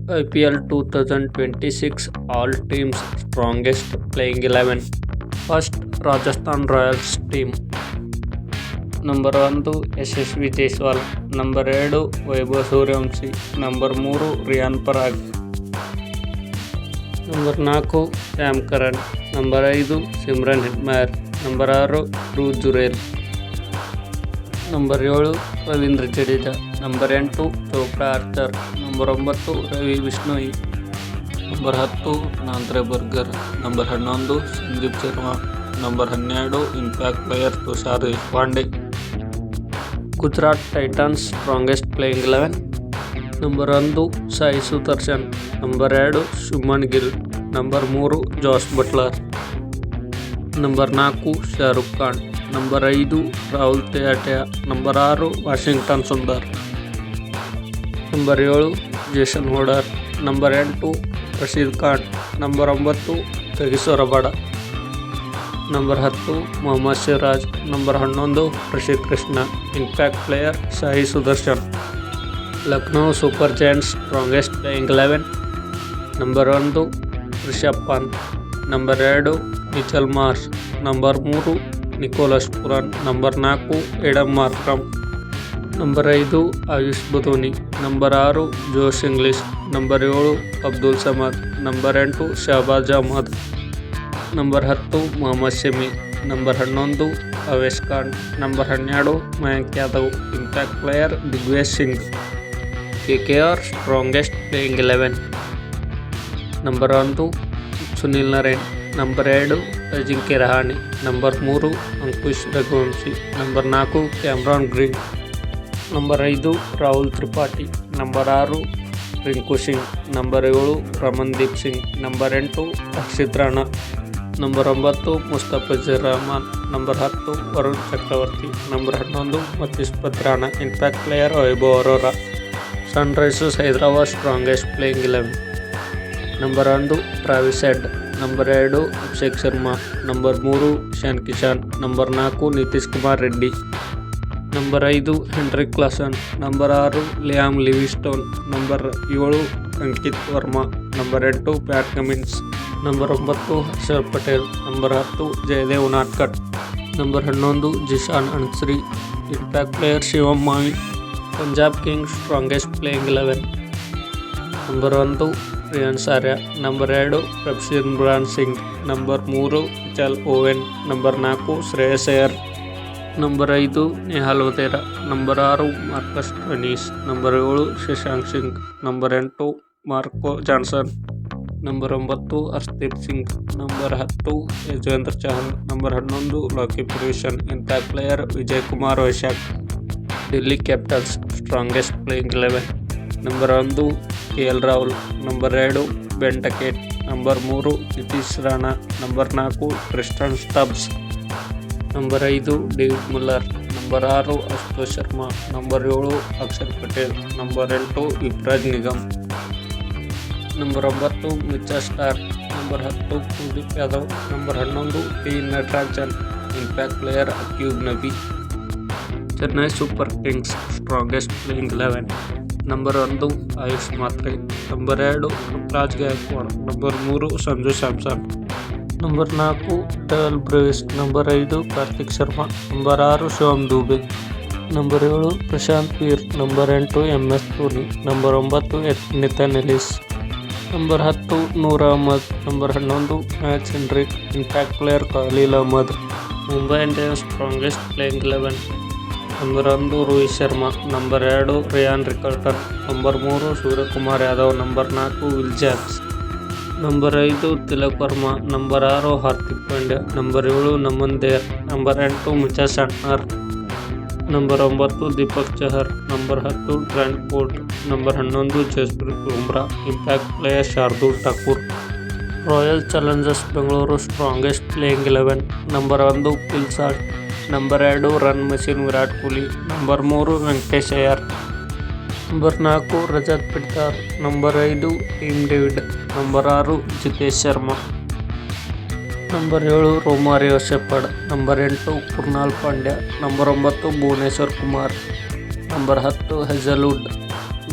IPL 2026 All Teams Strongest Playing 11. First, Rajasthan Royals team. Number 1 Yashasvi Jaiswal, number 2 Vaibhav Suryavanshi, number 3 Riyan Parag, number 4 Sam Curran, number 5 Shimron Hetmyer, number 6 Dhruv Jurel, number 7 Ravindra Jadeja, number 8 Jofra Archer, number 9 Ravi Bishnoi, number 10 Nandre Burger, number 11 Sandeep Sharma, number 12 impact player Tushar Deshpande. Gujarat Titans strongest playing 11. Number 1 Sai Sudharsan, number 2 Shubman Gill, number 3 ಜಾಸ್ Buttler, number 4 Shahrukh Khan, number 5 Rahul Tewatia, number 6 Washington Sundar, number 7 Jason Holder, number 8 Rashid Khan, number 9 Kagiso Rabada, number 10 Mohammed Siraj, number 11 Prasidh Krishna. Impact player Sai Sudharsan. Lucknow Super Giants strongest playing 11. Number 1 Rishabh Pant, number 2 Mitchell Marsh, number 3 Nicholas Pooran, number 4 Aiden Markram, number 5 Ayush Badoni, number 6 Josh Inglis, number 7 Abdul Samad, number 8 Shahbaz Ahmed, number 10 Mohammed Shami, number 11 Avesh Khan, number 12 Mayank Yadav. Impact player Digvijay Singh. KKR strongest playing 11. Number 1 Sunil Narine, number 2 Ajinkya Rahane, number 3 Ankush Raghuvanshi, number 4 Cameron Green, number 5 Rahul Tripathi, number 6 Rinku Singh, number 7 Ramandeep Singh, number 8 Akshit Rana, number 9 Mustafizur Rahman, number 10 Varun Chakravarthy, number 11 Mateesh Rana. Impact player Vaibhav Arora. Sunrisers Hyderabad strongest playing 11. Number 1 Travis Head, number 2 Abhishek Sharma, number 3 Ishan Kishan, number 4 Nitish Kumar Reddy, number 5 Heinrich Klaasen, number 6 Liam Livingstone, number 7 Ankit Verma, number 8 Pat Cummins, number 9 Harshal Patel, number 10 Jaydev Unadkat, number 11 Zeeshan Ansari. Impact player Shivam Mavi. Punjab Kings strongest playing 11. Number 1 Priyansh Arya, number 2 ಪ್ರಭ್ಸಿಮ್ರಾನ್ Singh, number 3 Mitchell Owen, number 4 Shreyas Iyer, number 5 Nehal Wadhera, number 6 Marcus Stoinis, number 7 Shashank Singh, number 8 Marco Jansen, number 9 Harshdeep Singh, number 10 Yuzvendra Chahal, number 11 Lockie Ferguson. Impact player Vijay Kumar Vyshak. Delhi Capitals strongest playing 11. Number 1 KL Rahul, number 2 Ben Duckett, number 3 Nitish Rana, number 4 Tristan Stubbs, number 5 David Miller, number 6 Ashutosh Sharma, number 7 Axar Patel, number 8 Yuvraj Nigam, number 9 Mitchell Starc, number 10 Kuldeep Yadav, number 11 T Natarajan. Impact player Auqib Nabi. Chennai Super Kings strongest playing 11. Number 1 Ayush Mhatre, number 2 Ruturaj Gaikwad, number 3 Sanju Samson, number 4 Dewald Brevis, number 5 Kartik Sharma, number 6 Shivam Dube, number 7 Prashant Veer, number 8 MS Dhoni, number 9 Nathan Ellis, number 10 Noor Ahmed, number 11 Matt Henry. Impact player Khaleel Ahmed. Mumbai Indians strongest playing 11. Number 1 Rohit Sharma, number 2 Ryan Rickelton, number 3 Suryakumar Yadav, number 4 Will Jacks, number 5 Tilak Varma, number 6 Hardik Pandya, number 7 Naman Dhir, number 8 Mitchell Santner, number 9 Deepak Chahar, number 10 Trent Boult, number 11 Jasprit Bumrah. Impact player Shardul Thakur. Royal Challengers Bengaluru strongest playing 11. Number 1 pill Salt, number 2 run machine Virat Kohli, number 3 Venkatesh Iyer, number 4 Rajat Patidar, number 5 Tim David, number 6 Jitesh Sharma, number 7 Romario Shepherd, number 8 Krunal Pandya, number 9 Bhuvneshwar Kumar, number 10 Hazlewood,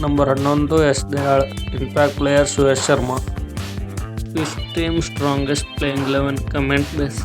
number 11 S Dayal. Impact player Suyash Sharma. Which team strongest playing 11 comment this.